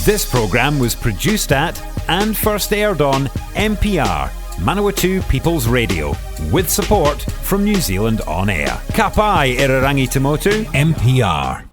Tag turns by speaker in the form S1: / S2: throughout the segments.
S1: This programme was produced at and first aired on MPR, Manawatu People's Radio, with support from New Zealand On Air. Ka pai Irarangi Tamotu, MPR.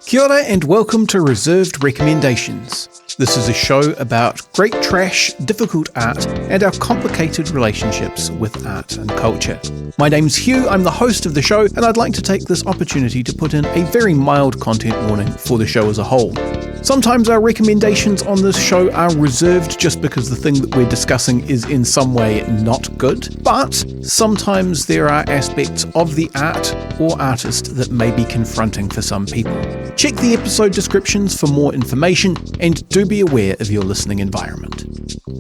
S2: Kia ora and welcome to Reserved Recommendations. This is a show about great trash, difficult art, and our complicated relationships with art and culture. My name's Hugh, I'm the host of the show, and I'd like to take this opportunity to put in a very mild content warning for the show as a whole. Sometimes our recommendations on this show are reserved just because the thing that we're discussing is in some way not good, but sometimes there are aspects of the art or artist that may be confronting for some people. Check the episode descriptions for more information, and do be aware of your listening environment.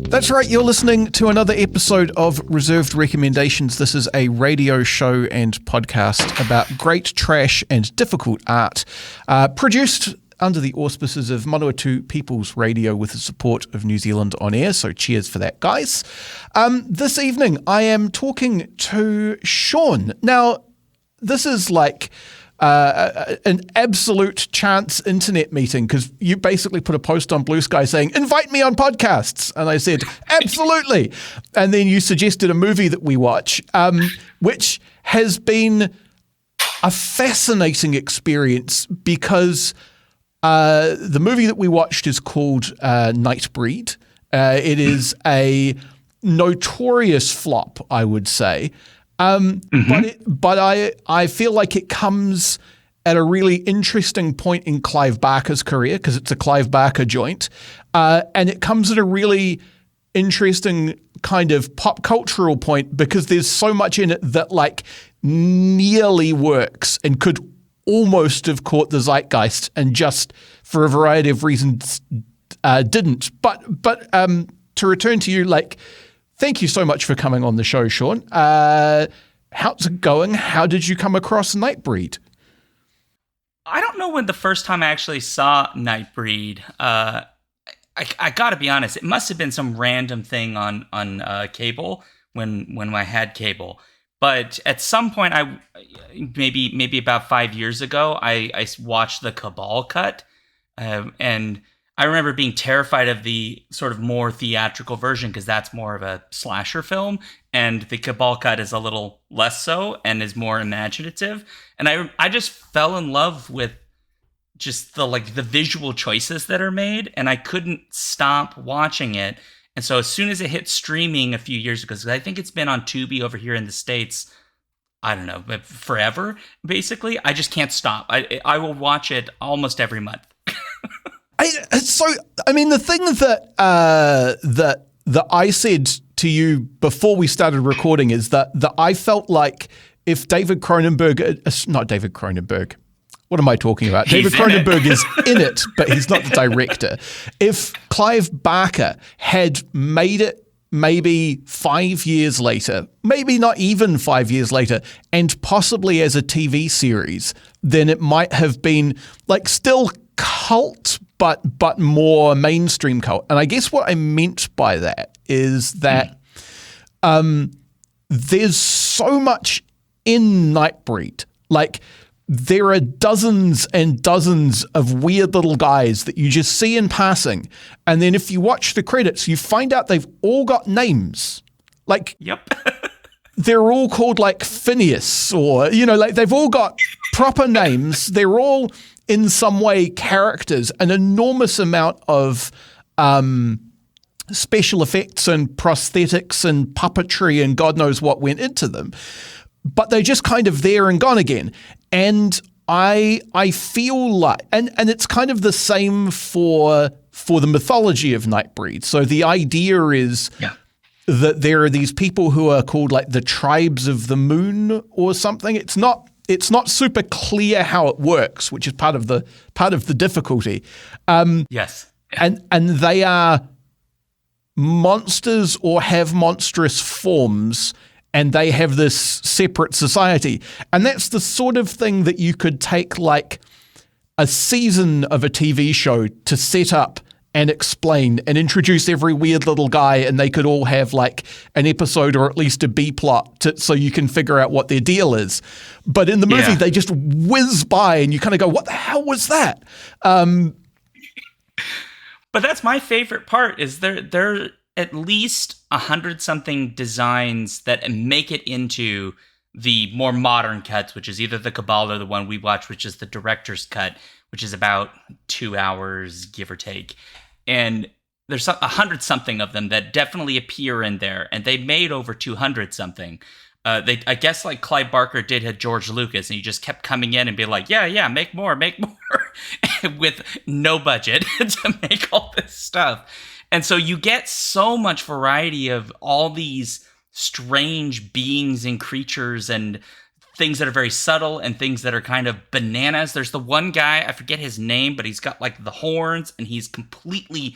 S2: That's right, you're listening to another episode of Reserved Recommendations. This is a radio show and podcast about great trash and difficult art, produced under the auspices of Manawatu People's Radio with the support of New Zealand On Air, so cheers for that, guys. This evening, I am talking to Shaun. Now, this is like an absolute chance internet meeting, because you basically put a post on Blue Sky saying, invite me on podcasts. And I said, absolutely. And then you suggested a movie that we watch, which has been a fascinating experience because the movie that we watched is called Nightbreed. It is a notorious flop, I would say. But I feel like it comes at a really interesting point in Clive Barker's career, because it's a Clive Barker joint, and it comes at a really interesting kind of pop cultural point because there's so much in it that like nearly works and could almost have caught the zeitgeist and just for a variety of reasons didn't. But to return to you, like, thank you so much for coming on the show, Shaun. How's it going? How did you come across Nightbreed?
S3: I don't know when the first time I actually saw Nightbreed. I got to be honest, it must have been some random thing on cable when I had cable. But at some point, maybe about 5 years ago, I watched the Cabal cut, and I remember being terrified of the sort of more theatrical version because that's more of a slasher film, and the Cabal cut is a little less so and is more imaginative. And I just fell in love with just the visual choices that are made, and I couldn't stop watching it. And so as soon as it hit streaming a few years ago, because I think it's been on Tubi over here in the States, I don't know, but forever, basically, I just can't stop. I will watch it almost every month.
S2: The thing that I said to you before we started recording is that I felt like if David Cronenberg, not David Cronenberg, what am I talking about? David Cronenberg is in it, but he's not the director. If Clive Barker had made it maybe 5 years later, maybe not even 5 years later, and possibly as a TV series, then it might have been like still cult, but more mainstream cult. And I guess what I meant by that is that there's so much in Nightbreed. Like, there are dozens and dozens of weird little guys that you just see in passing. And then if you watch the credits, you find out they've all got names. Like,
S3: yep.
S2: They're all called like Phineas or, like they've all got proper names. They're all in some way characters, an enormous amount of special effects and prosthetics and puppetry and God knows what went into them. But they're just kind of there and gone again. And I feel like, and it's kind of the same for the mythology of Nightbreed. So the idea is that there are these people who are called like the tribes of the moon or something. It's not super clear how it works, which is part of the difficulty.
S3: Yes.
S2: And they are monsters or have monstrous forms, and they have this separate society. And that's the sort of thing that you could take like a season of a TV show to set up and explain and introduce every weird little guy, and they could all have like an episode or at least a B plot so you can figure out what their deal is. But in the movie, they just whiz by and you kind of go, what the hell was that?
S3: But that's my favorite part is there at least 100-something designs that make it into the more modern cuts, which is either the Cabal or the one we watch, which is the director's cut, which is about 2 hours, give or take. And there's 100-something of them that definitely appear in there, and they made over 200-something. I guess like Clive Barker did at George Lucas, and he just kept coming in and be like, yeah, make more, with no budget to make all this stuff. And so you get so much variety of all these strange beings and creatures and things that are very subtle and things that are kind of bananas. There's the one guy, I forget his name, but he's got like the horns and he's completely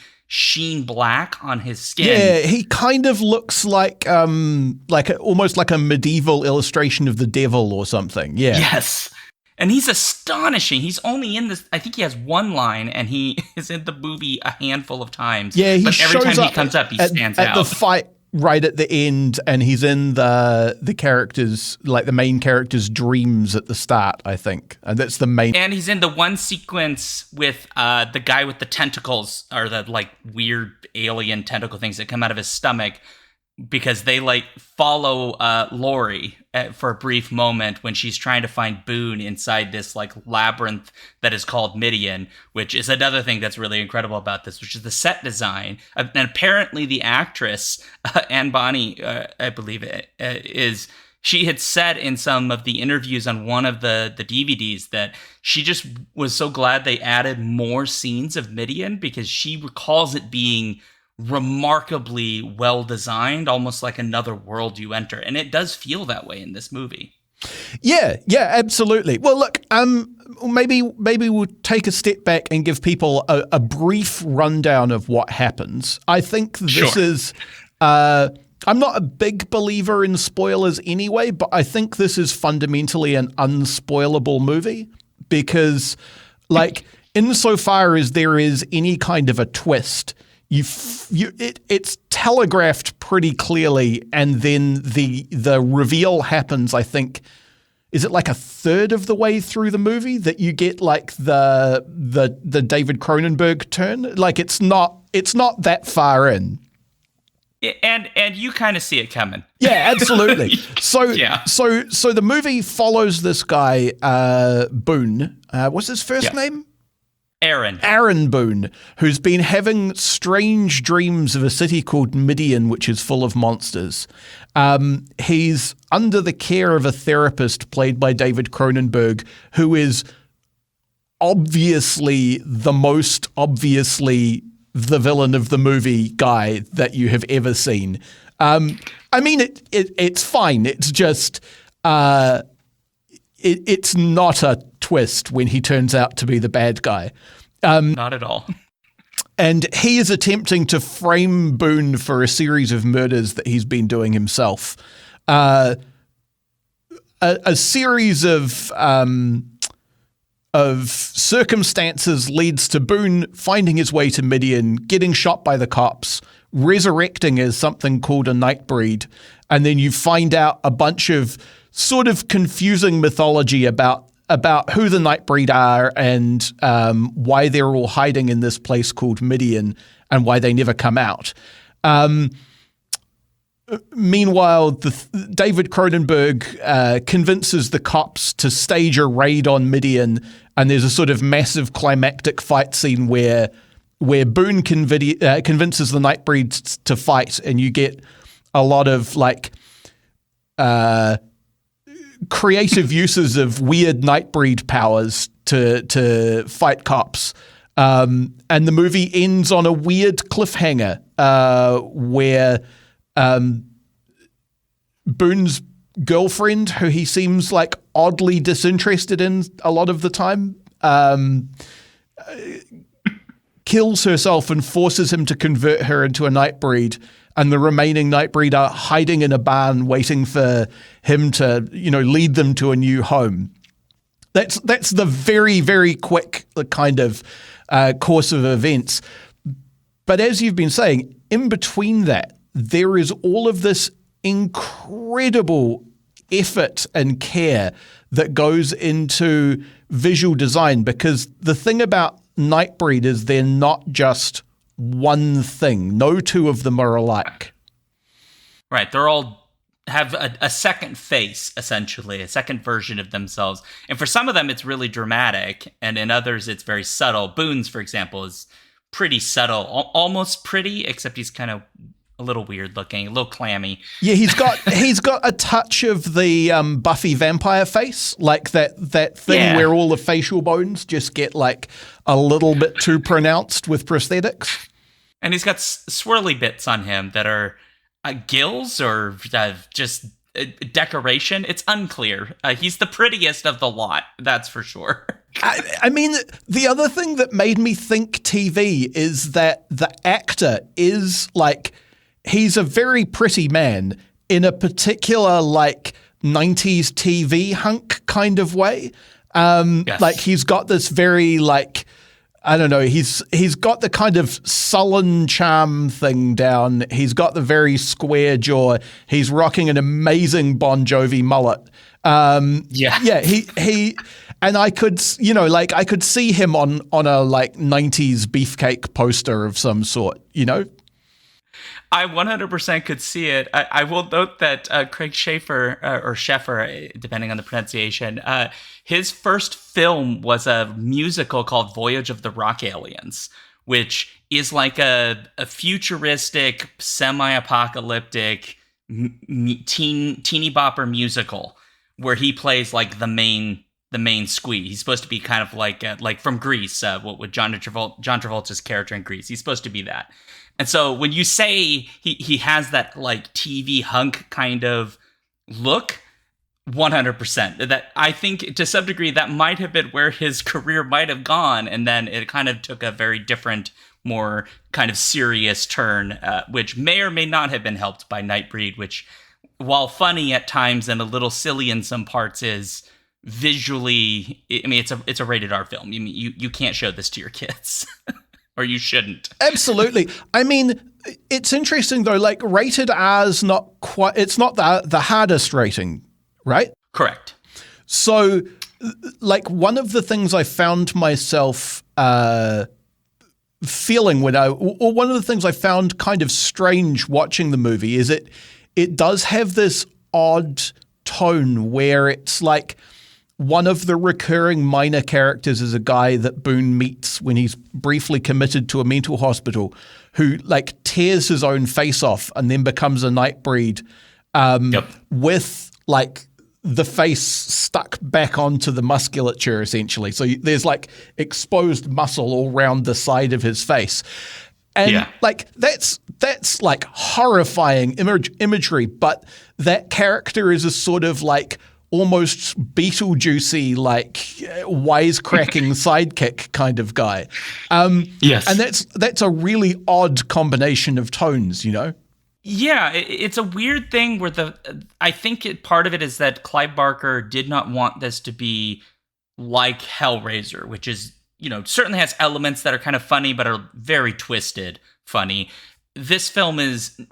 S3: black on his skin.
S2: Yeah, he kind of looks like almost like a medieval illustration of the devil or something. Yeah.
S3: Yes. And he's astonishing. He's only in this, I think he has one line, and he is in the movie a handful of times.
S2: Yeah,
S3: but every time he comes up, he stands out.
S2: At the fight right at the end, and he's in the characters, like the main character's dreams at the start, I think. And that's the main.
S3: And he's in the one sequence with the guy with the tentacles, or the like weird alien tentacle things that come out of his stomach, because they like follow Lori for a brief moment when she's trying to find Boone inside this like labyrinth that is called Midian, which is another thing that's really incredible about this, which is the set design. And apparently the actress, Anne Bonny, I believe it is, she had said in some of the interviews on one of the DVDs that she just was so glad they added more scenes of Midian because she recalls it being remarkably well designed, almost like another world you enter, and it does feel that way in this movie.
S2: Yeah, absolutely. Well, look, maybe we'll take a step back and give people a brief rundown of what happens. I think this is. I'm not a big believer in spoilers anyway, but I think this is fundamentally an unspoilable movie because, like, insofar as there is any kind of a twist, it's telegraphed pretty clearly, and then the reveal happens. I think, is it like a third of the way through the movie that you get like the David Cronenberg turn? Like it's not that far in.
S3: And you kind of see it coming.
S2: Yeah, absolutely. So the movie follows this guy Boone. What's his first name? Aaron Boone, who's been having strange dreams of a city called Midian, which is full of monsters. He's under the care of a therapist played by David Cronenberg, who is obviously the most obviously the villain of the movie guy that you have ever seen. I mean, it's fine. It's just it's not a twist when he turns out to be the bad guy.
S3: Not at all.
S2: And he is attempting to frame Boone for a series of murders that he's been doing himself. A series of circumstances leads to Boone finding his way to Midian, getting shot by the cops, resurrecting as something called a Nightbreed, and then you find out a bunch of sort of confusing mythology about who the Nightbreed are and why they're all hiding in this place called Midian and why they never come out. Meanwhile, David Cronenberg convinces the cops to stage a raid on Midian, and there's a sort of massive climactic fight scene where Boone convinces the Nightbreed to fight, and you get a lot of like creative uses of weird Nightbreed powers to fight cops. And the movie ends on a weird cliffhanger where Boone's girlfriend, who he seems like oddly disinterested in a lot of the time, kills herself and forces him to convert her into a Nightbreed. And the remaining Nightbreed are hiding in a barn waiting for him to, lead them to a new home. That's the very, very quick kind of course of events. But as you've been saying, in between that, there is all of this incredible effort and care that goes into visual design, because the thing about Nightbreed is they're not just one thing. No two of them are alike.
S3: Right. They're all have a second face, essentially, a second version of themselves. And for some of them, it's really dramatic. And in others, it's very subtle. Boone's, for example, is pretty subtle, almost pretty, except he's kind of a little weird looking, a little clammy.
S2: Yeah, he's got a touch of the Buffy vampire face, like that thing where all the facial bones just get like a little bit too pronounced with prosthetics.
S3: And he's got swirly bits on him that are gills or just decoration. It's unclear. He's the prettiest of the lot, that's for sure.
S2: I mean, the other thing that made me think TV is that the actor is like, he's a very pretty man in a particular like 90s TV hunk kind of way.
S3: Yes.
S2: Like he's got this very like, I don't know, he's got the kind of sullen charm thing down. He's got the very square jaw. He's rocking an amazing Bon Jovi mullet. He and I could, I could see him on a like 90s beefcake poster of some sort,
S3: I 100% could see it. I will note that Craig Schaefer, or Sheffer, depending on the pronunciation, his first film was a musical called Voyage of the Rock Aliens, which is like a futuristic, semi-apocalyptic teeny bopper musical where he plays like the main squeak. He's supposed to be kind of like from Grease, what with John Travolta's character in Grease. He's supposed to be that. And so when you say he has that like TV hunk kind of look, 100%. That I think to some degree that might have been where his career might have gone, and then it kind of took a very different, more kind of serious turn, which may or may not have been helped by Nightbreed, which, while funny at times and a little silly in some parts, is visually, I mean, it's a rated R film. You can't show this to your kids. Or you shouldn't.
S2: Absolutely. I mean, it's interesting though, like rated R is not quite, it's not the hardest rating, right?
S3: Correct.
S2: So like one of the things I found myself feeling one of the things I found kind of strange watching the movie is it does have this odd tone where it's like, one of the recurring minor characters is a guy that Boone meets when he's briefly committed to a mental hospital who like tears his own face off and then becomes a Nightbreed with like the face stuck back onto the musculature essentially. So there's like exposed muscle all around the side of his face. And like that's like horrifying imagery, but that character is a sort of like almost Beetlejuicy, like wisecracking sidekick kind of guy.
S3: Yes.
S2: And that's a really odd combination of tones,
S3: Yeah, it's a weird thing where I think part of it is that Clive Barker did not want this to be like Hellraiser, which is, certainly has elements that are kind of funny, but are very twisted funny. This film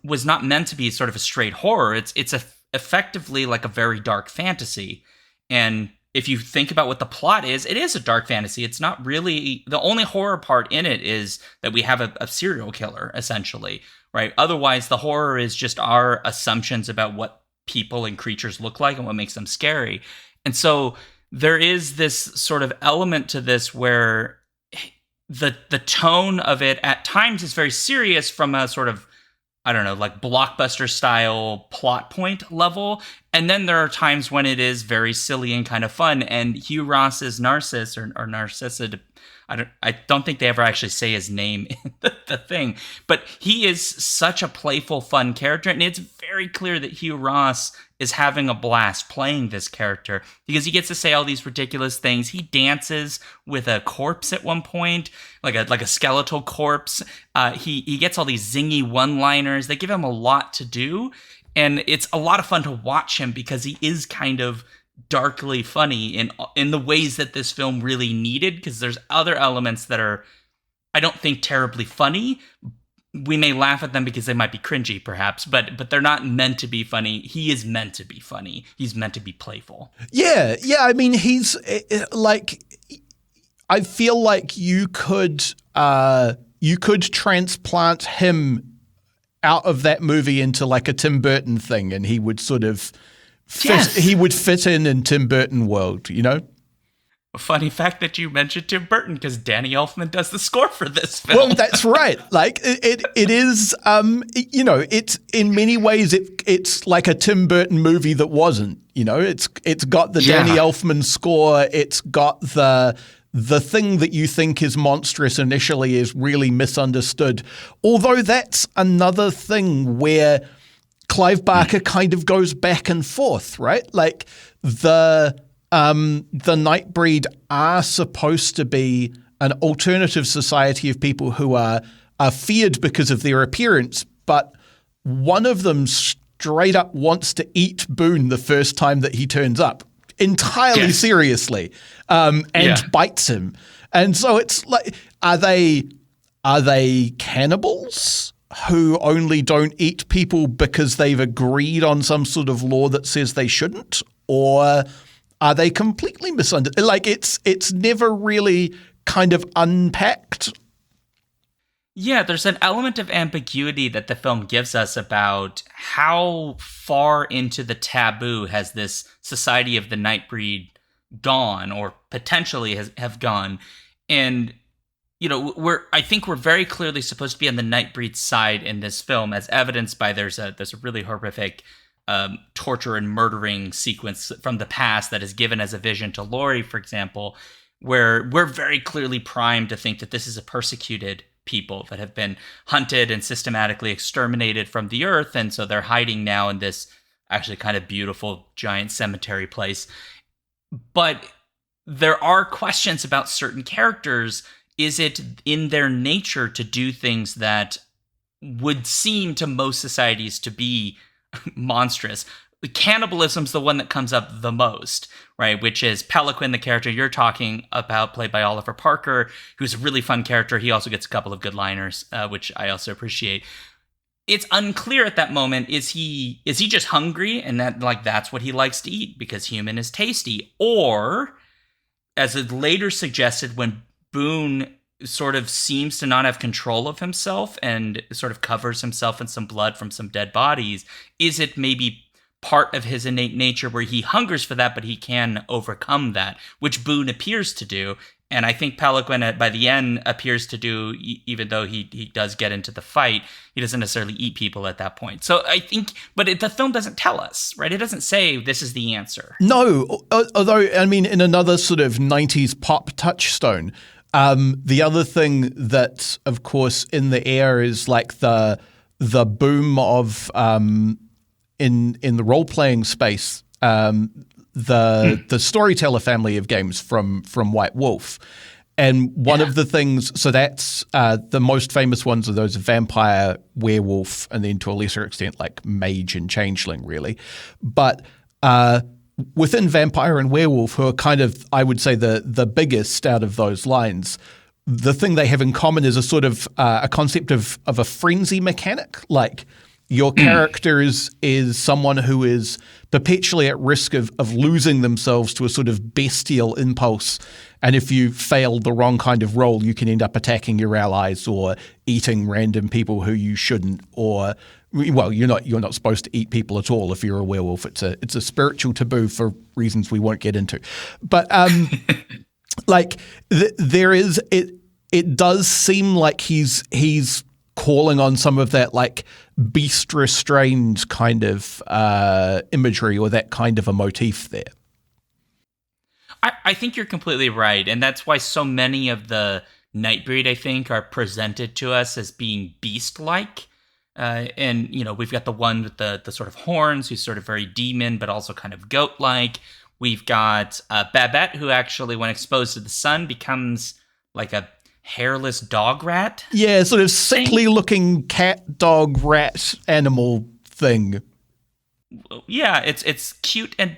S3: was not meant to be sort of a straight horror. It's effectively like a very dark fantasy. And if you think about what the plot is, it is a dark fantasy. It's not really, the only horror part in it is that we have a serial killer, essentially, right? Otherwise, the horror is just our assumptions about what people and creatures look like and what makes them scary. And so there is this sort of element to this where the tone of it at times is very serious from a sort of, I don't know, like blockbuster style plot point level. And then there are times when it is very silly and kind of fun. And Hugh Ross's Narcissus or Narcissa, I don't think they ever actually say his name in the thing, but he is such a playful, fun character. And it's very clear that Hugh Ross is having a blast playing this character because he gets to say all these ridiculous things. He dances with a corpse at one point, like a skeletal corpse. He gets all these zingy one-liners. They give him a lot to do. And it's a lot of fun to watch him because he is kind of darkly funny in the ways that this film really needed, because there's other elements that are, I don't think, terribly funny, we may laugh at them because they might be cringy, perhaps, but they're not meant to be funny. He is meant to be funny. He's meant to be playful.
S2: Yeah. I mean, he's like, I feel like you could transplant him out of that movie into like a Tim Burton thing, and he would sort of he would fit in Tim Burton world, you know?
S3: A funny fact that you mentioned Tim Burton, because Danny Elfman does the score for this film.
S2: Well, that's right. Like it is, you know, it's in many ways it's like a Tim Burton movie that wasn't. You know, it's got the Danny Elfman score. It's got the thing that you think is monstrous initially is really misunderstood. Although that's another thing where Clive Barker kind of goes back and forth, right? Like the Nightbreed are supposed to be an alternative society of people who are feared because of their appearance, but one of them straight up wants to eat Boone the first time that he turns up, entirely seriously, and bites him. And so it's like, are they cannibals who only don't eat people because they've agreed on some sort of law that says they shouldn't, or are they completely misunderstood? Like it's never really kind of unpacked.
S3: Yeah, there's an element of ambiguity that the film gives us about how far into the taboo has this society of the Nightbreed gone, or potentially have gone. And, you know, I think we're very clearly supposed to be on the Nightbreed side in this film, as evidenced by there's a really horrific torture and murdering sequence from the past that is given as a vision to Laurie, for example, where we're very clearly primed to think that this is a persecuted people that have been hunted and systematically exterminated from the earth, and so they're hiding now in this actually kind of beautiful giant cemetery place. But there are questions about certain characters. Is it in their nature to do things that would seem to most societies to be monstrous? Cannibalism's the one that comes up the most, right? Which is Pelican, the character you're talking about, played by Oliver Parker, who's a really fun character. He also gets a couple of good liners, which I also appreciate. It's unclear at that moment, is he just hungry and that's what he likes to eat because human is tasty? Or, as it later suggested, when Boone sort of seems to not have control of himself and sort of covers himself in some blood from some dead bodies, is it maybe part of his innate nature where he hungers for that, but he can overcome that, which Boone appears to do. And I think Pelican, by the end, appears to do, even though he does get into the fight, he doesn't necessarily eat people at that point. So I think, but the film doesn't tell us, right? It doesn't say this is the answer.
S2: No, although, I mean, in another sort of 90s pop touchstone, the other thing that, of course, in the air is like the boom of in the role playing space, the Storyteller family of games from White Wolf, and one of the things. So that's the most famous ones are those vampire, werewolf, and then to a lesser extent like mage and changeling, really, but. Within vampire and werewolf, who are kind of, I would say, the biggest out of those lines, the thing they have in common is a sort of a concept of a frenzy mechanic. Like your character is someone who is perpetually at risk of losing themselves to a sort of bestial impulse. And if you fail the wrong kind of role, you can end up attacking your allies or eating random people who you shouldn't, or well, you're not supposed to eat people at all if you're a werewolf. It's a spiritual taboo for reasons we won't get into. But like there is it does seem like he's calling on some of that like beast restrained kind of imagery or that kind of a motif there.
S3: I think you're completely right, and that's why so many of the Nightbreed, I think, are presented to us as being beast-like. And, you know, we've got the one with the sort of horns, who's sort of very demon, but also kind of goat-like. We've got Babette, who actually, when exposed to the sun, becomes like a hairless dog rat.
S2: Yeah, sort of sickly-looking cat, dog, rat animal thing.
S3: Yeah, it's cute and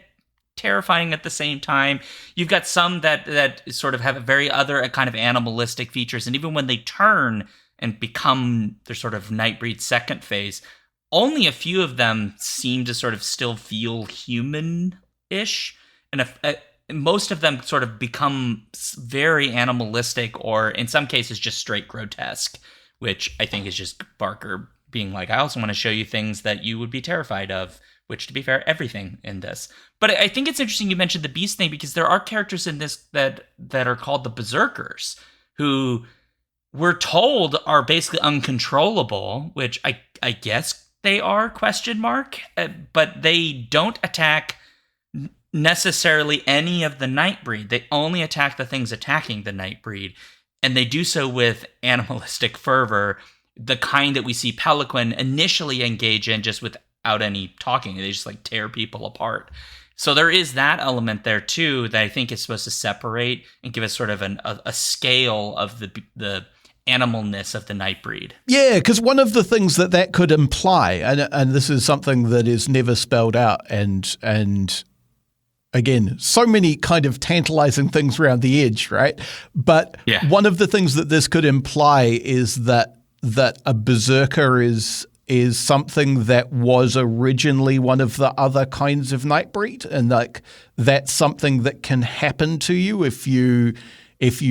S3: terrifying at the same time. You've got some that sort of have a very other kind of animalistic features, and even when they turn and become their sort of Nightbreed second phase, only a few of them seem to sort of still feel human-ish. And most of them sort of become very animalistic, or in some cases just straight grotesque, which I think is just Barker being like, I also want to show you things that you would be terrified of, which, to be fair, everything in this. But I think it's interesting you mentioned the Beast thing, because there are characters in this that are called the Berserkers, who we're told are basically uncontrollable, which I guess they are, ? But they don't attack necessarily any of the Nightbreed. They only attack the things attacking the Nightbreed, and they do so with animalistic fervor, the kind that we see Pelican initially engage in just without any talking. They just like tear people apart. So there is that element there too that I think is supposed to separate and give us sort of a scale of the animalness of the Nightbreed.
S2: Yeah, because one of the things that could imply, and this is something that is never spelled out, and again, so many kind of tantalizing things around the edge, right? But one of the things that this could imply is that a berserker is something that was originally one of the other kinds of Nightbreed, and like that's something that can happen to you if you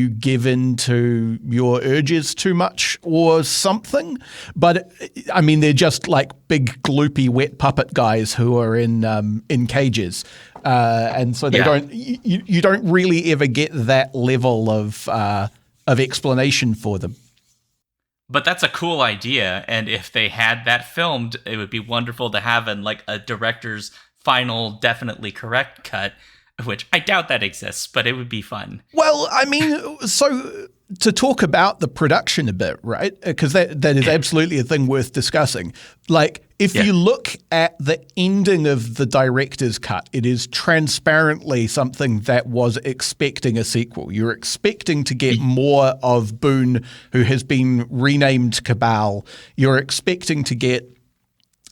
S2: give in to your urges too much or something. But I mean, they're just like big gloopy wet puppet guys who are in cages, and so they don't. You don't really ever get that level of explanation for them.
S3: But that's a cool idea, and if they had that filmed, it would be wonderful to have in like a director's final definitely correct cut, which I doubt that exists, but it would be fun.
S2: Well, I mean, so to talk about the production a bit, right? Because that is absolutely a thing worth discussing. Like, if you look at the ending of the director's cut, it is transparently something that was expecting a sequel. You're expecting to get more of Boone, who has been renamed Cabal. You're expecting to get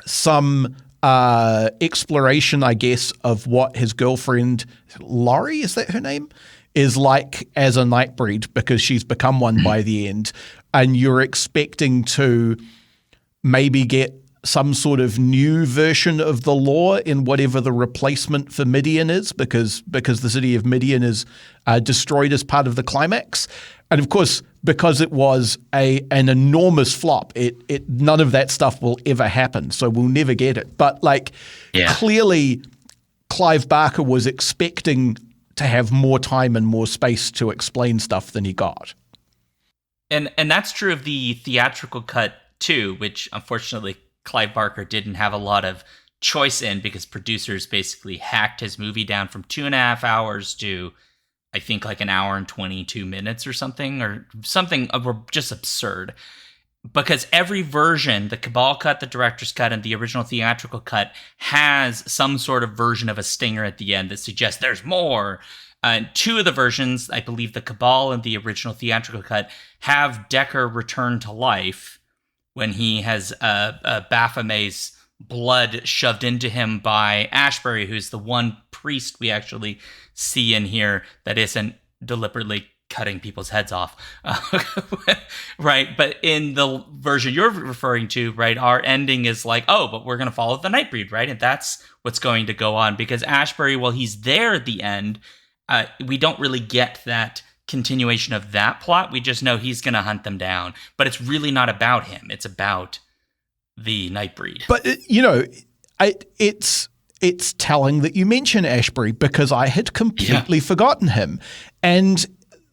S2: some exploration, I guess, of what his girlfriend, Laurie, is that her name, is like as a Nightbreed, because she's become one by the end. And you're expecting to maybe get some sort of new version of the lore in whatever the replacement for Midian is, because the city of Midian is destroyed as part of the climax. And of course, because it was an enormous flop, it none of that stuff will ever happen, so we'll never get it. But clearly, Clive Barker was expecting to have more time and more space to explain stuff than he got.
S3: And that's true of the theatrical cut too, which unfortunately Clive Barker didn't have a lot of choice in, because producers basically hacked his movie down from 2.5 hours to, I think, like 1 hour and 22 minutes or something just absurd. Because every version, the Cabal cut, the director's cut, and the original theatrical cut, has some sort of version of a stinger at the end that suggests there's more. Two of the versions, I believe the Cabal and the original theatrical cut, have Decker return to life when he has Baphomet's blood shoved into him by Ashbury, who's the one priest we actually see in here that isn't deliberately cutting people's heads off. Right? But in the version you're referring to, right, our ending is like, oh, but we're going to follow the Nightbreed, right? And that's what's going to go on, because Ashbury, while he's there at the end, we don't really get that continuation of that plot. We just know he's going to hunt them down, but it's really not about him. It's about the Nightbreed.
S2: But it's telling that you mention Ashbury, because I had completely forgotten him. And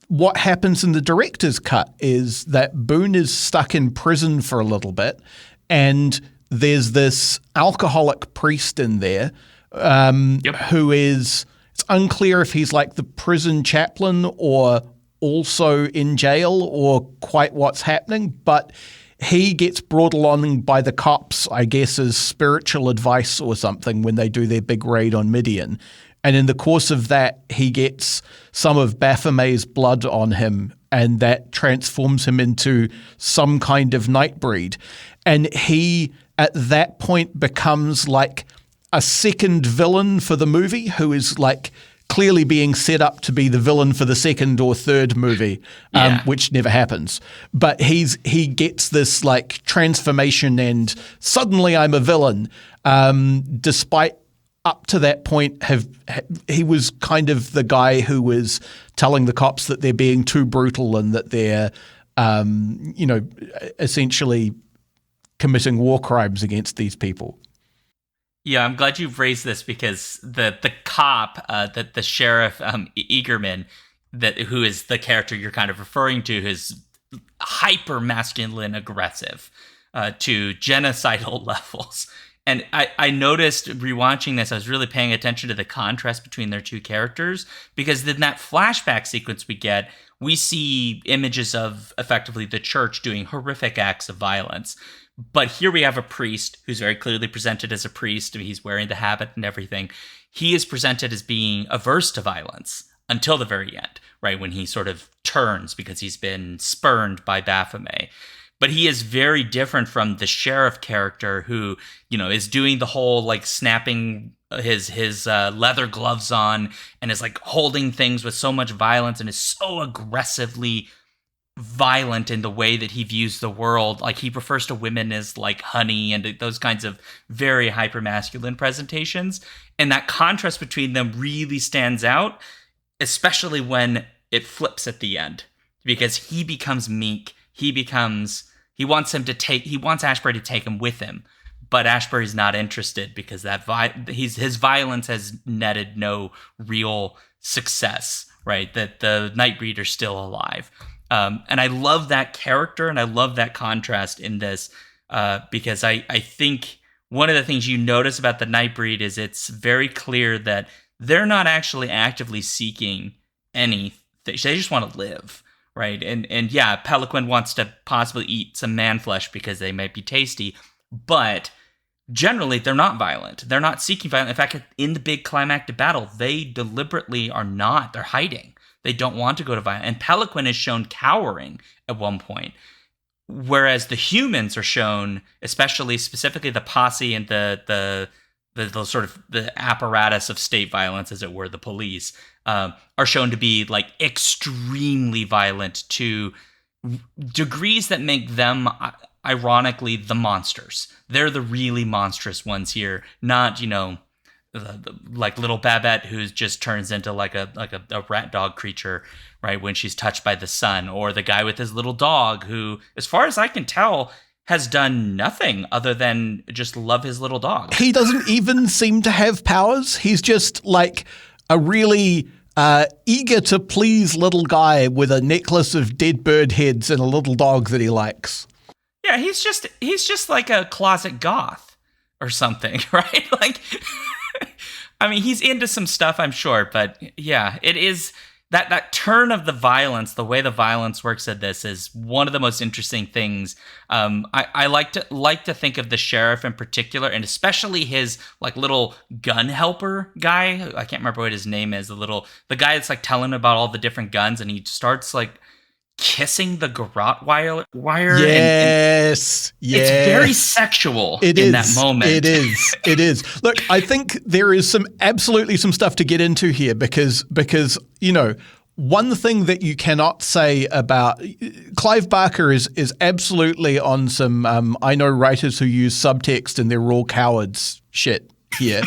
S2: what happens in the director's cut is that Boone is stuck in prison for a little bit, and there's this alcoholic priest in there who is, it's unclear if he's like the prison chaplain or also in jail or quite what's happening, but he gets brought along by the cops, I guess, as spiritual advice or something when they do their big raid on Midian. And in the course of that, he gets some of Baphomet's blood on him, and that transforms him into some kind of Nightbreed. And he, at that point, becomes like a second villain for the movie, who is like clearly being set up to be the villain for the second or third movie, which never happens. But he gets this like transformation, and suddenly I'm a villain, despite up to that point he was kind of the guy who was telling the cops that they're being too brutal and that they're essentially committing war crimes against these people.
S3: Yeah, I'm glad you've raised this, because the cop, the sheriff Eagerman, who is the character you're kind of referring to, is hyper masculine, aggressive to genocidal levels. And I noticed rewatching this, I was really paying attention to the contrast between their two characters, because in that flashback sequence we see images of effectively the church doing horrific acts of violence. But here we have a priest who's very clearly presented as a priest. I mean, he's wearing the habit and everything. He is presented as being averse to violence until the very end, right? When he sort of turns because he's been spurned by Baphomet. But he is very different from the sheriff character who, is doing the whole like snapping his leather gloves on and is like holding things with so much violence and is so aggressively violent in the way that he views the world. Like he refers to women as like honey and those kinds of very hypermasculine presentations. And that contrast between them really stands out, especially when it flips at the end, because he becomes meek. He wants Ashbury to take him with him, but Ashbury's not interested because his violence has netted no real success, right? That the Nightbreed are still alive. And I love that character and I love that contrast in this because I think one of the things you notice about the Nightbreed is it's very clear that they're not actually actively seeking anything. They just want to live. Right. And yeah, Pelican wants to possibly eat some man flesh because they might be tasty, but generally they're not violent. They're not seeking violence. In fact, in the big climactic battle, they deliberately are not. They're hiding. They don't want to go to violence. And Pelican is shown cowering at one point, whereas the humans are shown, specifically the posse and the sort of the apparatus of state violence, as it were, the police, are shown to be like extremely violent to degrees that make them, ironically, the monsters. They're the really monstrous ones here, not, like little Babette, who just turns into like a rat dog creature, right, when she's touched by the sun, or the guy with his little dog who, as far as I can tell, has done nothing other than just love his little dog.
S2: He doesn't even seem to have powers. He's just like a really eager to please little guy with a necklace of dead bird heads and a little dog that he likes.
S3: Yeah, he's just like a closet goth or something, right? Like, I mean, he's into some stuff, I'm sure, but yeah, it is that turn of the violence, the way the violence works at this is one of the most interesting things. I like to think of the sheriff in particular, and especially his like little gun helper guy. I can't remember what his name is. The guy that's like telling about all the different guns, and he starts like kissing the garrote wire.
S2: Yes.
S3: It's very sexual in that moment.
S2: It is. Look, I think there is absolutely some stuff to get into here because one thing that you cannot say about Clive Barker is absolutely on some I know writers who use subtext and they're all cowards shit here.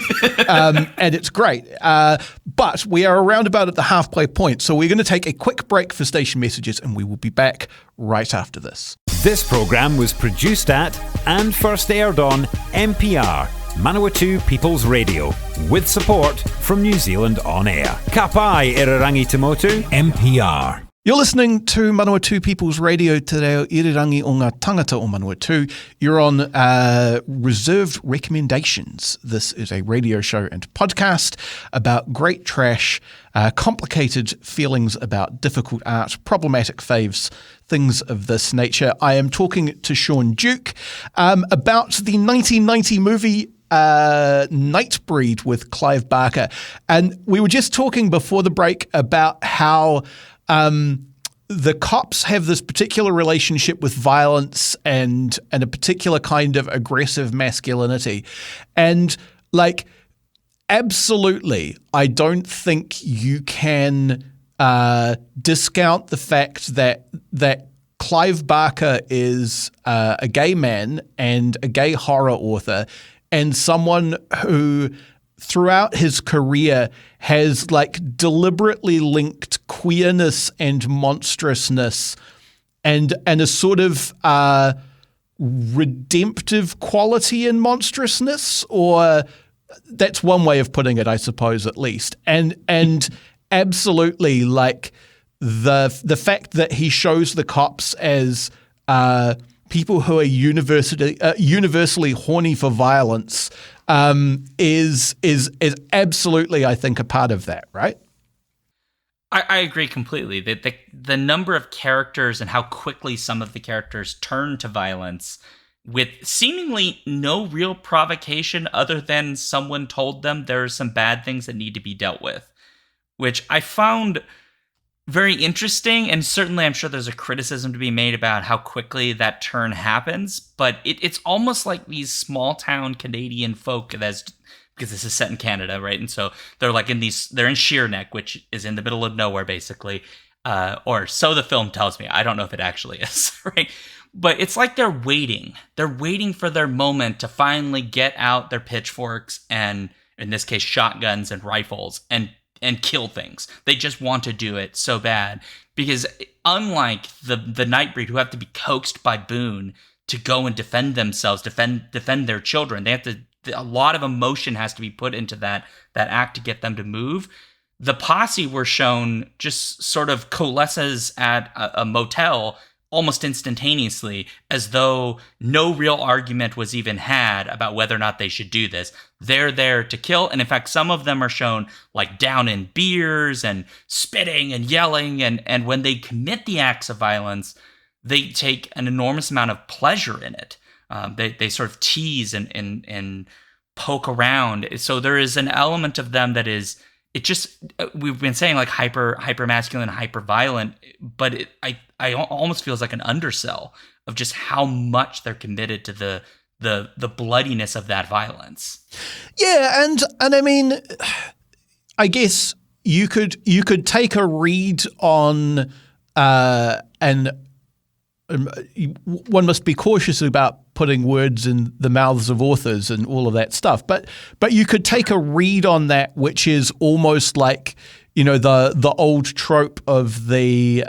S2: And it's great. But we are around about at the halfway point, so we're going to take a quick break for station messages and we will be back right after this.
S1: This programme was produced at and first aired on MPR, Manawatu People's Radio, with support from New Zealand On Air. Ka pai irirangi te motu, MPR.
S2: You're listening to Manawatu People's Radio Te Reo Irirangi o ngā tangata o Manawatu. You're on Reserved Recommendations. This is a radio show and podcast about great trash, complicated feelings about difficult art, problematic faves, things of this nature. I am talking to Shaun Duke about the 1990 movie Nightbreed with Clive Barker. And we were just talking before the break about how the cops have this particular relationship with violence and a particular kind of aggressive masculinity. And like absolutely. I don't think you can discount the fact that Clive Barker is a gay man and a gay horror author, and someone who throughout his career has like deliberately linked queerness and monstrousness and a sort of redemptive quality in monstrousness, or that's one way of putting it, I suppose, at least. And absolutely, like the fact that he shows the cops as people who are universally horny for violence is absolutely, I think, a part of that, right?
S3: I agree completely. The number of characters and how quickly some of the characters turn to violence with seemingly no real provocation other than someone told them there are some bad things that need to be dealt with, which I found very interesting. And certainly I'm sure there's a criticism to be made about how quickly that turn happens, but it's almost like these small town Canadian folk because this is set in Canada, right? And so they're like they're in Sheerneck, which is in the middle of nowhere, basically. Or so the film tells me. I don't know if it actually is, right? But it's like they're waiting. They're waiting for their moment to finally get out their pitchforks and, in this case, shotguns and rifles and kill things. They just want to do it so bad. Because unlike the Nightbreed, who have to be coaxed by Boone to go and defend themselves, defend their children, they have to. A lot of emotion has to be put into that act to get them to move. The posse we're shown just sort of coalesces at a motel almost instantaneously, as though no real argument was even had about whether or not they should do this. They're there to kill, and in fact, some of them are shown like down in beers and spitting and yelling, and when they commit the acts of violence, they take an enormous amount of pleasure in it. They sort of tease and poke around. So there is an element of them that is, it just, we've been saying like hyper masculine, hyper violent, but I almost feels like an undersell of just how much they're committed to the bloodiness of that violence.
S2: Yeah, and I mean, I guess you could take a read on and one must be cautious about putting words in the mouths of authors and all of that stuff. But you could take a read on that, which is almost like, you know, the old trope of the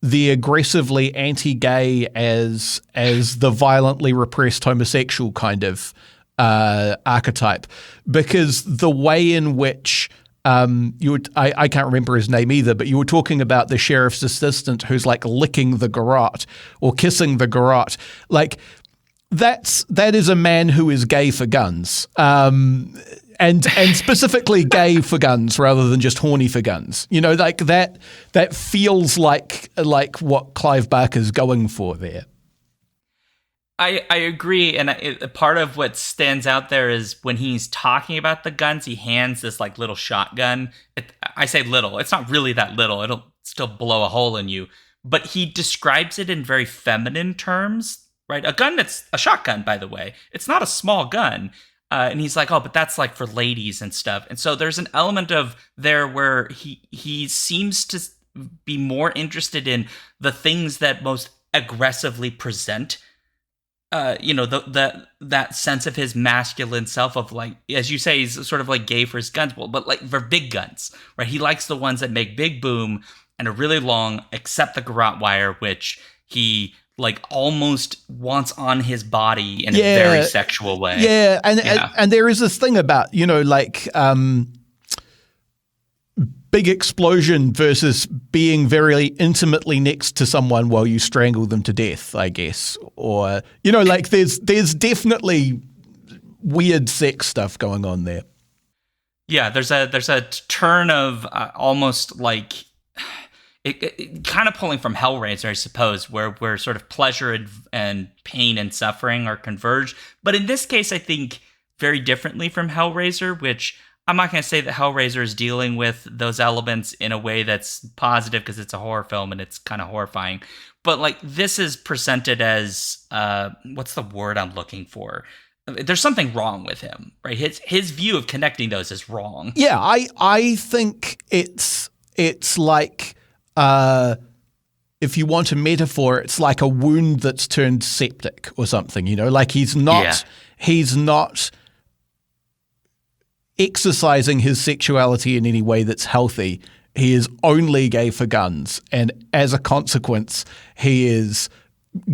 S2: aggressively anti-gay as the violently repressed homosexual kind of archetype, because the way in which I can't remember his name either, but you were talking about the sheriff's assistant who's like licking the garrote or kissing the garrote. Like that is a man who is gay for guns, and specifically gay for guns rather than just horny for guns. You know, like that feels like what Clive Barker's going for there.
S3: I agree, and part of what stands out there is when he's talking about the guns, he hands this like little shotgun. I say little, it's not really that little. It'll still blow a hole in you. But he describes it in very feminine terms, right? A gun that's a shotgun, by the way. It's not a small gun. And he's like, oh, but that's like for ladies and stuff. And so there's an element of there where he seems to be more interested in the things that most aggressively present that sense of his masculine self of, like, as you say, he's sort of like gay for his guns, but like for big guns, right? He likes the ones that make big boom and are really long, except the garrote wire, which he like almost wants on his body in a very sexual way.
S2: Yeah, and there is this thing about, you know, like big explosion versus being very intimately next to someone while you strangle them to death, I guess. Or, you know, like there's definitely weird sex stuff going on there.
S3: Yeah, there's a turn of almost like it kind of pulling from Hellraiser, I suppose, where sort of pleasure and pain and suffering are converged. But in this case, I think very differently from Hellraiser, which I'm not going to say that Hellraiser is dealing with those elements in a way that's positive because it's a horror film and it's kind of horrifying. But like this is presented as, what's the word I'm looking for? there's something wrong with him, right? His view of connecting those is wrong.
S2: Yeah, I think it's like, if you want a metaphor, it's like a wound that's turned septic or something, like he's not exercising his sexuality in any way that's healthy. He is only gay for guns. And as a consequence, he is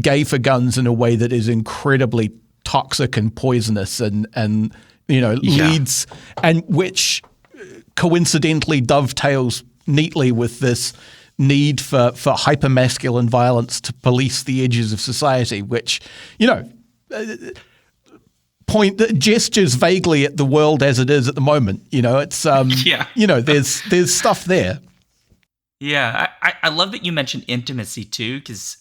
S2: gay for guns in a way that is incredibly toxic and poisonous and leads, and which coincidentally dovetails neatly with this need for hypermasculine violence to police the edges of society, which, gestures vaguely at the world as it is at the moment. It's there's stuff there.
S3: Yeah, I love that you mentioned intimacy too, because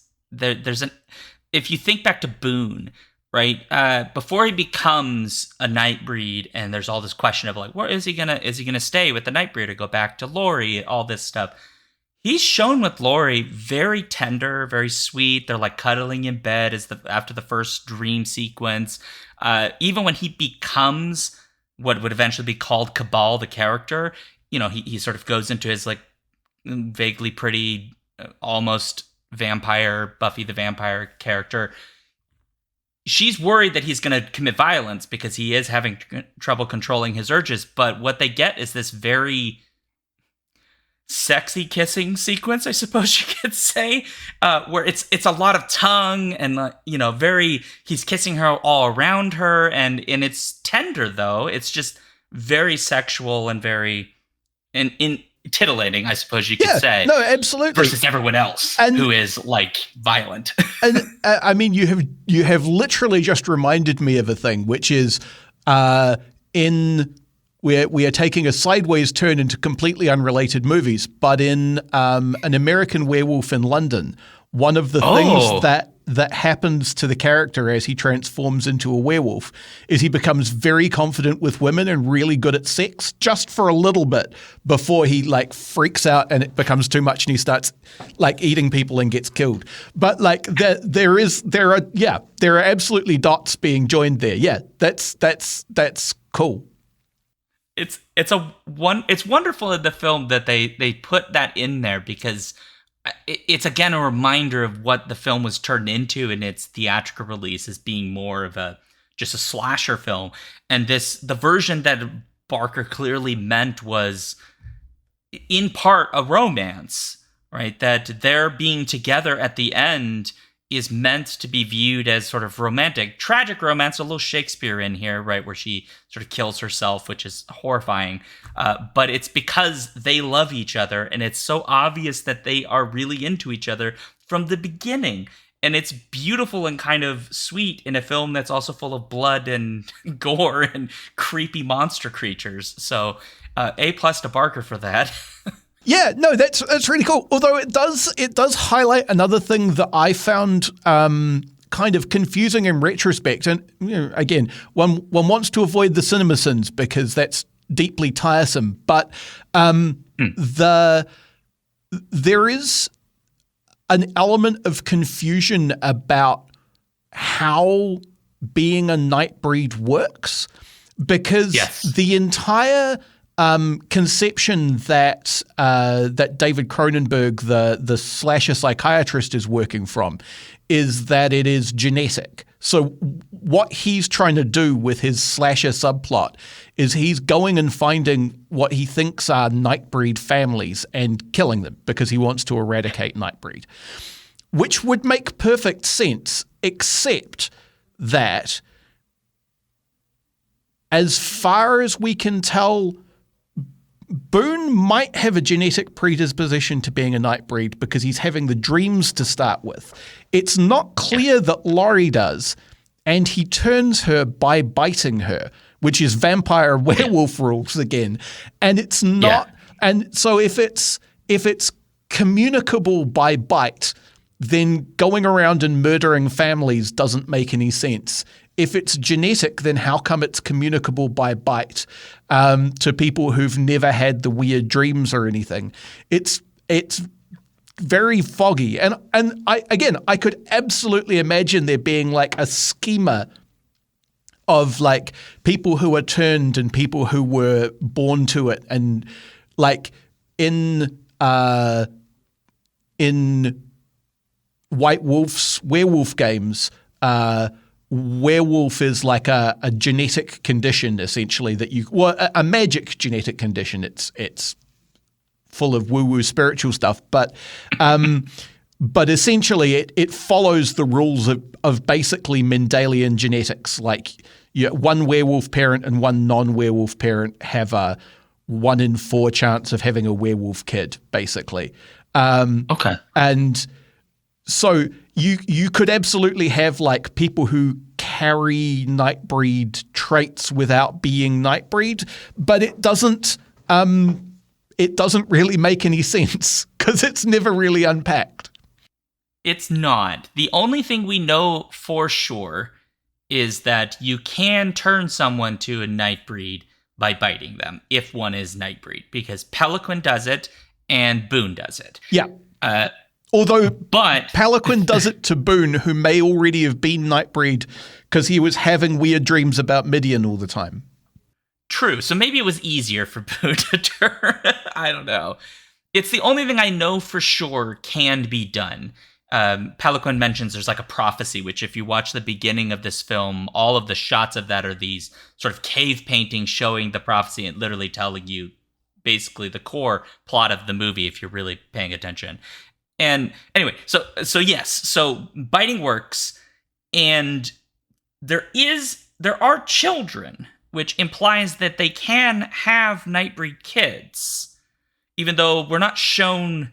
S3: if you think back to Boone, right, before he becomes a Nightbreed, and there's all this question of like, where is he gonna stay with the Nightbreed or go back to Laurie, all this stuff. He's shown with Laurie very tender, very sweet. They're like cuddling in bed after the first dream sequence. Even when he becomes what would eventually be called Cabal, the character, he sort of goes into his like vaguely pretty, almost vampire, Buffy the Vampire character. She's worried that he's going to commit violence because he is having trouble controlling his urges. But what they get is this very sexy kissing sequence, I suppose you could say, where it's a lot of tongue and he's kissing her all around her, and it's tender though. It's just very sexual and very in titillating, I suppose you could say.
S2: No, absolutely.
S3: Versus everyone else who is like violent.
S2: And I mean, you have literally just reminded me of a thing, which is we are taking a sideways turn into completely unrelated movies, but in An American Werewolf in London, one of the things that happens to the character as he transforms into a werewolf is he becomes very confident with women and really good at sex just for a little bit before he like freaks out and it becomes too much and he starts like eating people and gets killed. But like there are absolutely dots being joined there. Yeah, that's cool.
S3: It's wonderful in the film that they put that in there, because it's again a reminder of what the film was turned into in its theatrical release as being more of just a slasher film. And the version that Barker clearly meant was in part a romance, right? That their being together at the end is meant to be viewed as sort of romantic, tragic romance, a little Shakespeare in here, right? Where she sort of kills herself, which is horrifying. But it's because they love each other, and it's so obvious that they are really into each other from the beginning. And it's beautiful and kind of sweet in a film that's also full of blood and gore and creepy monster creatures. So A+ to Barker for that.
S2: Yeah, no, that's really cool. Although it does highlight another thing that I found kind of confusing in retrospect. And again, one wants to avoid the cinema sins because that's deeply tiresome. But there is an element of confusion about how being a Nightbreed works, because the entire conception that David Cronenberg, the slasher psychiatrist, is working from is that it is genetic. So what he's trying to do with his slasher subplot is he's going and finding what he thinks are Nightbreed families and killing them because he wants to eradicate Nightbreed, which would make perfect sense, except that as far as we can tell, Boone might have a genetic predisposition to being a Nightbreed because he's having the dreams to start with. It's not clear that Laurie does, and he turns her by biting her, which is vampire werewolf rules again. And it's not. And so if it's communicable by bite, then going around and murdering families doesn't make any sense. If it's genetic, then how come it's communicable by bite to people who've never had the weird dreams or anything? It's very foggy. And I could absolutely imagine there being like a schema of like people who are turned and people who were born to it, and like in White Wolf's werewolf games, werewolf is like a genetic condition essentially that a magic genetic condition. It's full of woo-woo spiritual stuff, but essentially it follows the rules of basically Mendelian genetics. Like one werewolf parent and one non-werewolf parent have a 1 in 4 chance of having a werewolf kid, basically.
S3: Okay.
S2: And so you could absolutely have like people who carry Nightbreed traits without being Nightbreed, but it doesn't really make any sense because it's never really unpacked.
S3: It's not. The only thing we know for sure is that you can turn someone to a Nightbreed by biting them if one is Nightbreed, because Pelican does it and Boone does it.
S2: Yeah. But Pelican does it to Boone, who may already have been Nightbreed because he was having weird dreams about Midian all the time.
S3: True. So maybe it was easier for Boone to turn. I don't know. It's the only thing I know for sure can be done. Pelican mentions there's like a prophecy, which if you watch the beginning of this film, all of the shots of that are these sort of cave paintings showing the prophecy and literally telling you basically the core plot of the movie if you're really paying attention. And anyway, so yes, so biting works, and there are children, which implies that they can have Nightbreed kids, even though we're not shown.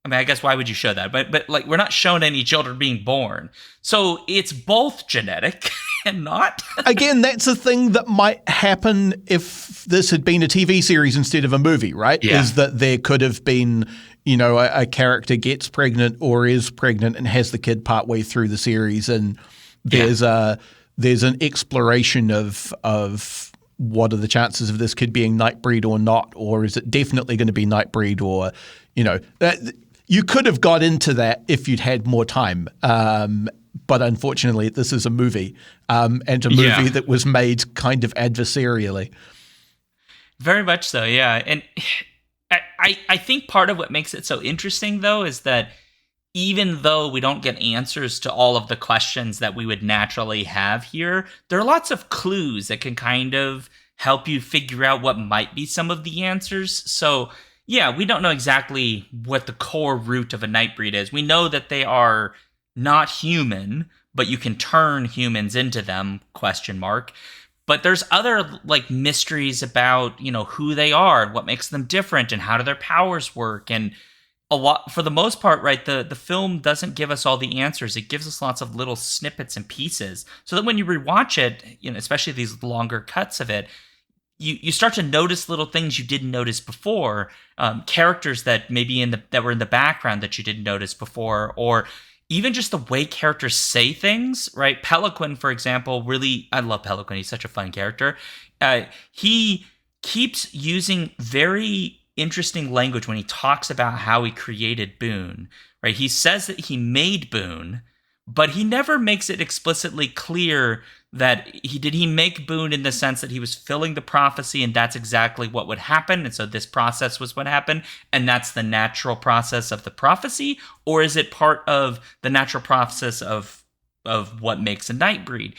S3: I mean, I guess why would you show that? But like we're not shown any children being born, so it's both genetic and not.
S2: Again, that's a thing that might happen if this had been a TV series instead of a movie, right?
S3: Yeah. Is
S2: that there could have been, a character gets pregnant or is pregnant and has the kid partway through the series, and there's an exploration of what are the chances of this kid being Nightbreed or not, or is it definitely going to be Nightbreed, or you could have got into that if you'd had more time. But unfortunately, this is a movie, and a movie that was made kind of adversarially.
S3: Very much so, yeah. And I think part of what makes it so interesting, though, is that even though we don't get answers to all of the questions that we would naturally have here, there are lots of clues that can kind of help you figure out what might be some of the answers. So yeah, we don't know exactly what the core root of a Nightbreed is. We know that they are not human, but you can turn humans into them, ? But there's other like mysteries about, who they are, what makes them different, and how do their powers work. And a lot, for the most part, right, the film doesn't give us all the answers. It gives us lots of little snippets and pieces, so that when you rewatch it, especially these longer cuts of it, you start to notice little things you didn't notice before, characters that maybe that were in the background that you didn't notice before, or even just the way characters say things, right? Pelican, for example, really, I love Pelican. He's such a fun character. He keeps using very interesting language when he talks about how he created Boone, right? He says that he made Boone, but he never makes it explicitly clear that he make Boone in the sense that he was filling the prophecy and that's exactly what would happen, and so this process was what happened, and that's the natural process of the prophecy, or is it part of the natural process of what makes a Nightbreed?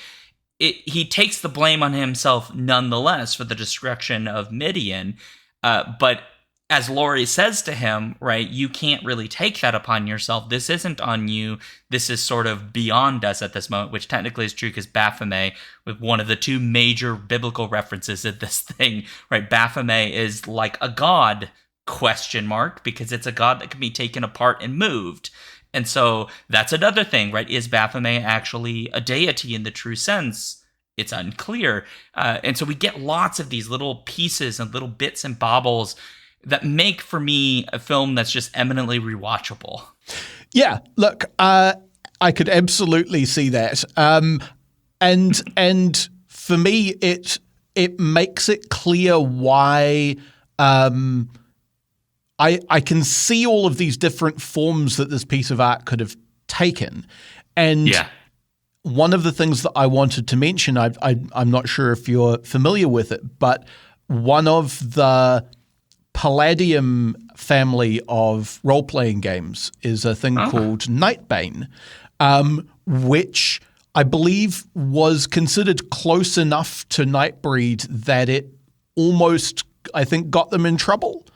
S3: He takes the blame on himself nonetheless for the destruction of Midian, but as Laurie says to him, right, you can't really take that upon yourself. This isn't on you. This is sort of beyond us at this moment, which technically is true because Baphomet, with one of the two major biblical references of this thing, right, Baphomet is like a god, ? Because it's a god that can be taken apart and moved. And so that's another thing, right? Is Baphomet actually a deity in the true sense? It's unclear. And so we get lots of these little pieces and little bits and baubles that make, for me, a film that's just eminently rewatchable. Yeah,
S2: look, I could absolutely see that. And for me, it makes it clear why I can see all of these different forms that this piece of art could have taken. And one of the things that I wanted to mention, I'm not sure if you're familiar with it, but one of the Palladium family of role-playing games is a thing called Nightbane, which I believe was considered close enough to Nightbreed that it almost, I think, got them in trouble.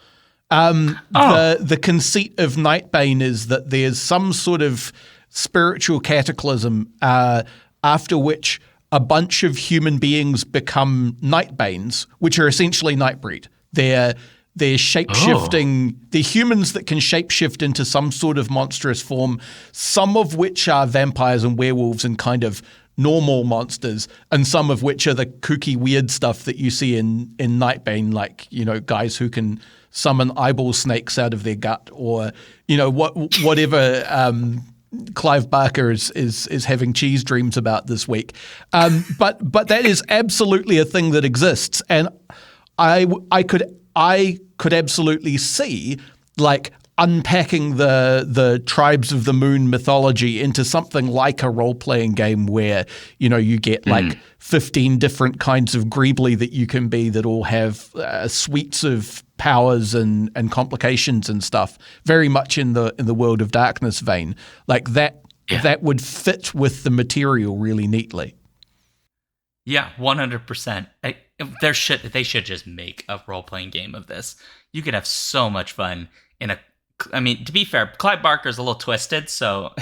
S2: The conceit of Nightbane is that there's some sort of spiritual cataclysm after which a bunch of human beings become Nightbanes, which are essentially Nightbreed. They're shape-shifting. They're humans that can shape-shift into some sort of monstrous form, some of which are vampires and werewolves and kind of normal monsters, and some of which are the kooky, weird stuff that you see in Nightbane, like, guys who can summon eyeball snakes out of their gut, or, whatever Clive Barker is having cheese dreams about this week. But that is absolutely a thing that exists. And I could absolutely see, like, unpacking the Tribes of the Moon mythology into something like a role-playing game where, you get like 15 different kinds of Greebly that you can be that all have suites of powers and complications and stuff, very much in the World of Darkness vein. Like that would fit with the material really neatly.
S3: Yeah, 100%. They should just make a role-playing game of this. You could have so much fun to be fair, Clive Barker is a little twisted, so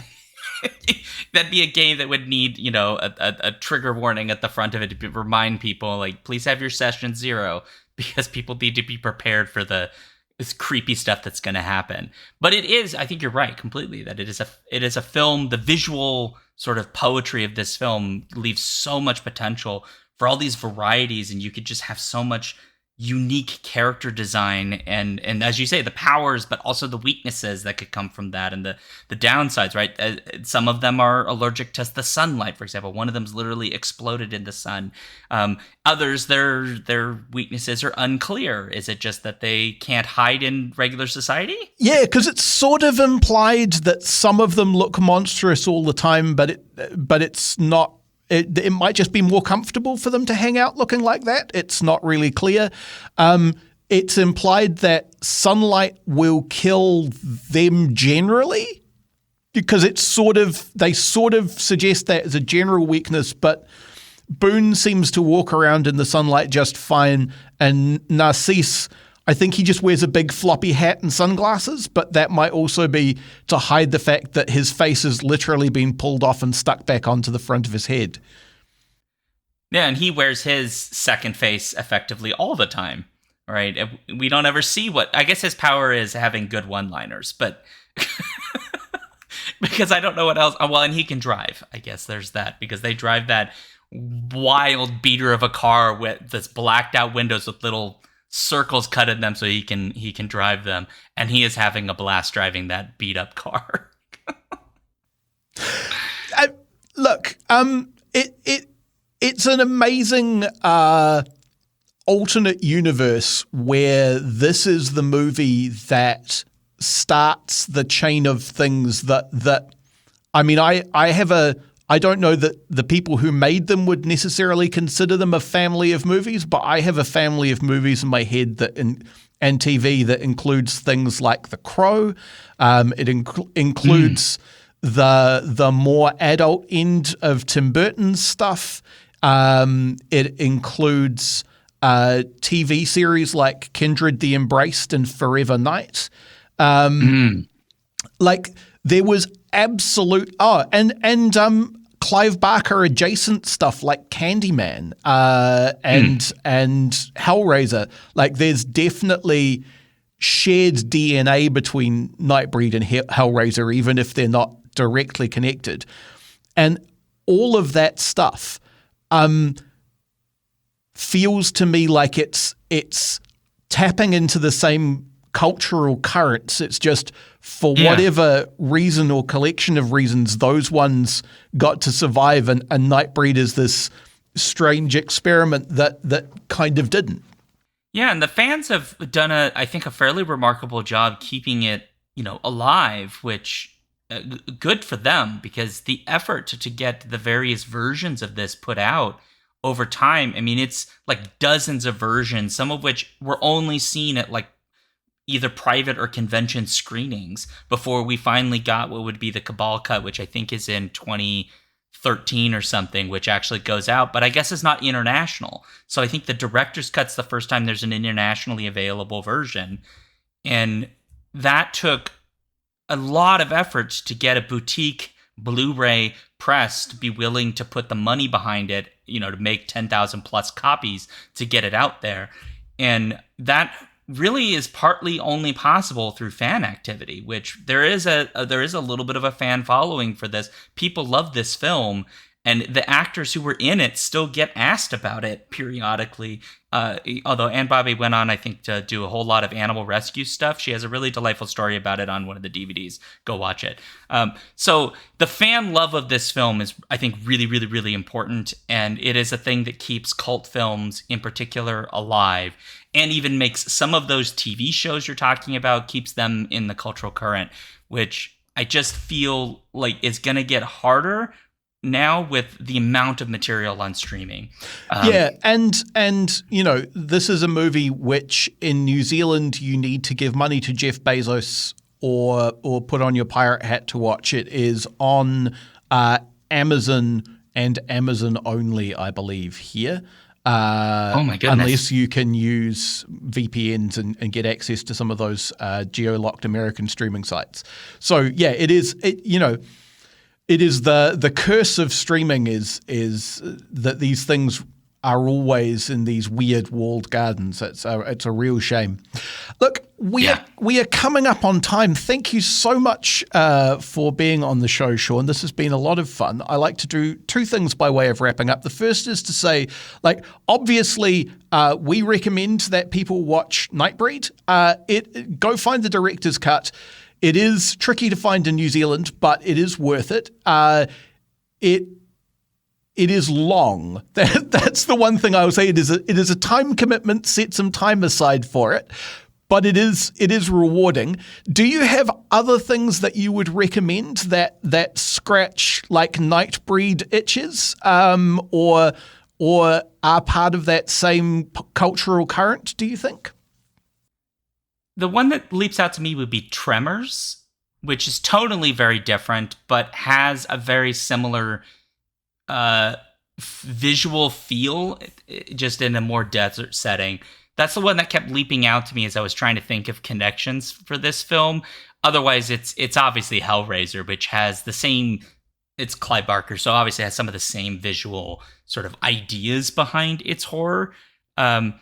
S3: that'd be a game that would need, a trigger warning at the front of it to remind people, like, please have your session 0, because people need to be prepared for this creepy stuff that's going to happen. But it is, I think you're right completely, that it is a film. The visual sort of poetry of this film leaves so much potential for all these varieties, and you could just have so much unique character design and as you say, the powers, but also the weaknesses that could come from that, and the downsides, right? Some of them are allergic to the sunlight, for example. One of them's literally exploded in the sun. Others, their weaknesses are unclear. Is it just that they can't hide in regular society?
S2: Yeah, because it's sort of implied that some of them look monstrous all the time, but it's not. It might just be more comfortable for them to hang out looking like that. It's not really clear. It's implied that sunlight will kill them generally, because they sort of suggest that as a general weakness, but Boone seems to walk around in the sunlight just fine, and Narcisse, I think he just wears a big floppy hat and sunglasses, but that might also be to hide the fact that his face has literally been pulled off and stuck back onto the front of his head.
S3: Yeah, and he wears his second face effectively all the time, right? We don't ever see I guess his power is having good one-liners, but because I don't know what else. Well, and he can drive. I guess there's that, because they drive that wild beater of a car with this blacked out windows with little circles cut in them so he can drive them, and he is having a blast driving that beat up car.
S2: Look, it's an amazing alternate universe where this is the movie that starts the chain of things that I mean, I don't know that the people who made them would necessarily consider them a family of movies, but I have a family of movies in my head and TV that includes things like The Crow. It includes the more adult end of Tim Burton's stuff. It includes TV series like Kindred the Embraced and Forever Night. Like there was absolute and Clive Barker adjacent stuff like Candyman and Hellraiser. Like there's definitely shared DNA between Nightbreed and Hellraiser, even if they're not directly connected. And all of that stuff feels to me like it's tapping into the same cultural currents. It's just for whatever reason or collection of reasons, those ones got to survive, and Nightbreed is this strange experiment that kind of didn't.
S3: Yeah, and the fans have done I think a fairly remarkable job keeping it, alive, which good for them, because the effort to get the various versions of this put out over time. I mean, it's like dozens of versions, some of which were only seen at like either private or convention screenings before we finally got what would be the Cabal cut, which I think is in 2013 or something, which actually goes out, but I guess it's not international. So I think the director's cut's the first time there's an internationally available version. And that took a lot of effort to get a boutique Blu-ray press to be willing to put the money behind it, to make 10,000 plus copies to get it out there. And that really is partly only possible through fan activity, which there is a little bit of a fan following for this. People love this film, and the actors who were in it still get asked about it periodically. Although Anne Bobby went on, I think, to do a whole lot of animal rescue stuff. She has a really delightful story about it on one of the DVDs. Go watch it. So the fan love of this film is, I think, really, really, really important. And it is a thing that keeps cult films in particular alive, and even makes some of those TV shows you're talking about, keeps them in the cultural current, which I just feel like is going to get harder now with the amount of material on streaming.
S2: And this is a movie which in New Zealand you need to give money to Jeff Bezos or put on your pirate hat to watch. It is on Amazon and Amazon only, I believe, here.
S3: Oh my goodness.
S2: Unless you can use VPNs and get access to some of those geo-locked American streaming sites. So yeah, it is the curse of streaming is that these things are always in these weird walled gardens. It's a real shame. Look, we are coming up on time. Thank you so much for being on the show, Shaun. This has been a lot of fun. I like to do two things by way of wrapping up. The first is to say, obviously, we recommend that people watch Nightbreed. Go find the director's cut. It is tricky to find in New Zealand, but it is worth it. It is long. That's the one thing I would say. It is a time commitment. Set some time aside for it, but it is rewarding. Do you have other things that you would recommend that scratch like Nightbreed itches, or are part of that same cultural current? Do you think?
S3: The one that leaps out to me would be Tremors, which is totally very different, but has a very similar visual feel, just in a more desert setting. That's the one that kept leaping out to me as I was trying to think of connections for this film. Otherwise, it's obviously Hellraiser, which has the same. It's Clive Barker, so obviously has some of the same visual sort of ideas behind its horror. I'm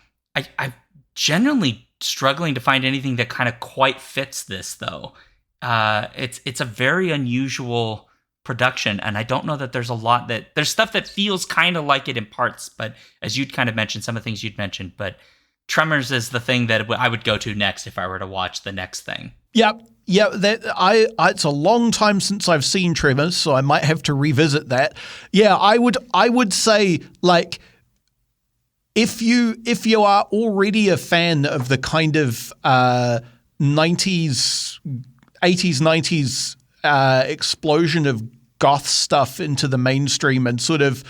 S3: generally struggling to find anything that kind of quite fits this, though. It's a very unusual production, and I don't know that there's a lot there's stuff that feels kind of like it in parts, but as you'd kind of mentioned, some of the things you'd mentioned, but Tremors is the thing that I would go to next if I were to watch the next thing.
S2: Yep. Yeah, it's a long time since I've seen Tremors, so I might have to revisit that. Yeah, I would say, if you are already a fan of the kind of 90s, 80s, 90s explosion of goth stuff into the mainstream and sort of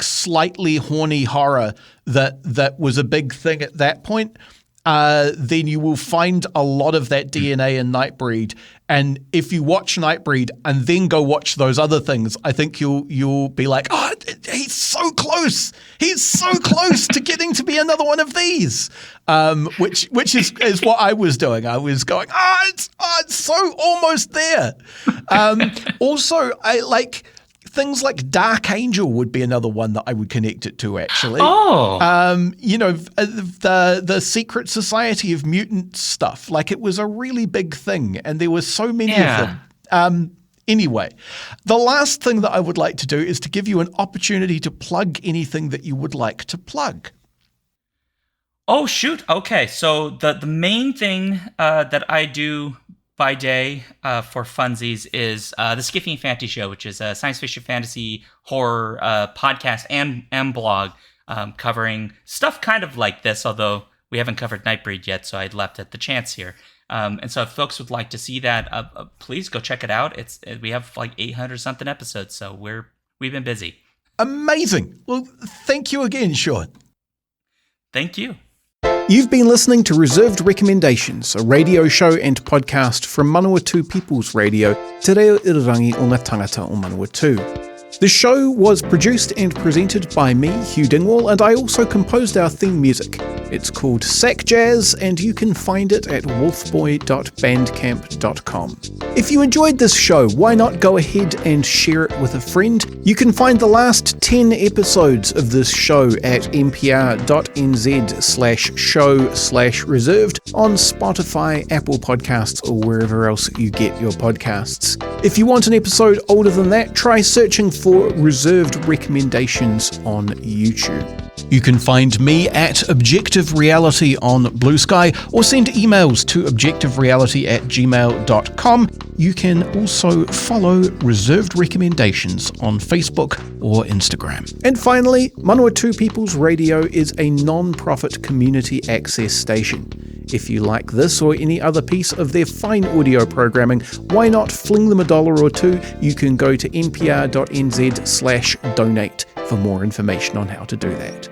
S2: slightly horny horror that was a big thing at that point, then you will find a lot of that DNA in Nightbreed. And if you watch Nightbreed and then go watch those other things, I think you'll be like, oh, he's so close. He's so close to getting to be another one of these, which is what I was doing. I was going, it's so almost there. Also, I like things like Dark Angel would be another one that I would connect it to, actually.
S3: Oh.
S2: The Secret Society of Mutants stuff. It was a really big thing, and there were so many of them. Anyway, the last thing that I would like to do is to give you an opportunity to plug anything that you would like to plug.
S3: Oh, shoot. Okay, so the main thing that I do by day for funsies is the Skiffy and Fantasy Show, which is a science fiction, fantasy, horror podcast and blog covering stuff kind of like this, although we haven't covered Nightbreed yet, so I left it the chance here. And so if folks would like to see that, please go check it out. We have like 800 something episodes, so we've been busy.
S2: Amazing. Well, thank you again, Shaun.
S3: Thank you.
S2: You've been listening to Reserved Recommendations, a radio show and podcast from Manawatu People's Radio, Te Reo Irirangi o ngā tangata o Manawatu. The show was produced and presented by me, Hugh Dingwall, and I also composed our theme music. It's called Sack Jazz, and you can find it at wolfboy.bandcamp.com. If you enjoyed this show, why not go ahead and share it with a friend? You can find the last 10 episodes of this show at npr.nz/show/reserved on Spotify, Apple Podcasts, or wherever else you get your podcasts. If you want an episode older than that, try searching for Reserved Recommendations on YouTube. You can find me at Objective Reality on Blue Sky, or send emails to objectivereality@gmail.com. You can also follow Reserved Recommendations on Facebook or Instagram. And finally, Manawatu People's Radio is a non-profit community access station. If you like this or any other piece of their fine audio programming, why not fling them $1 or $2? You can go to npr.nz/donate for more information on how to do that.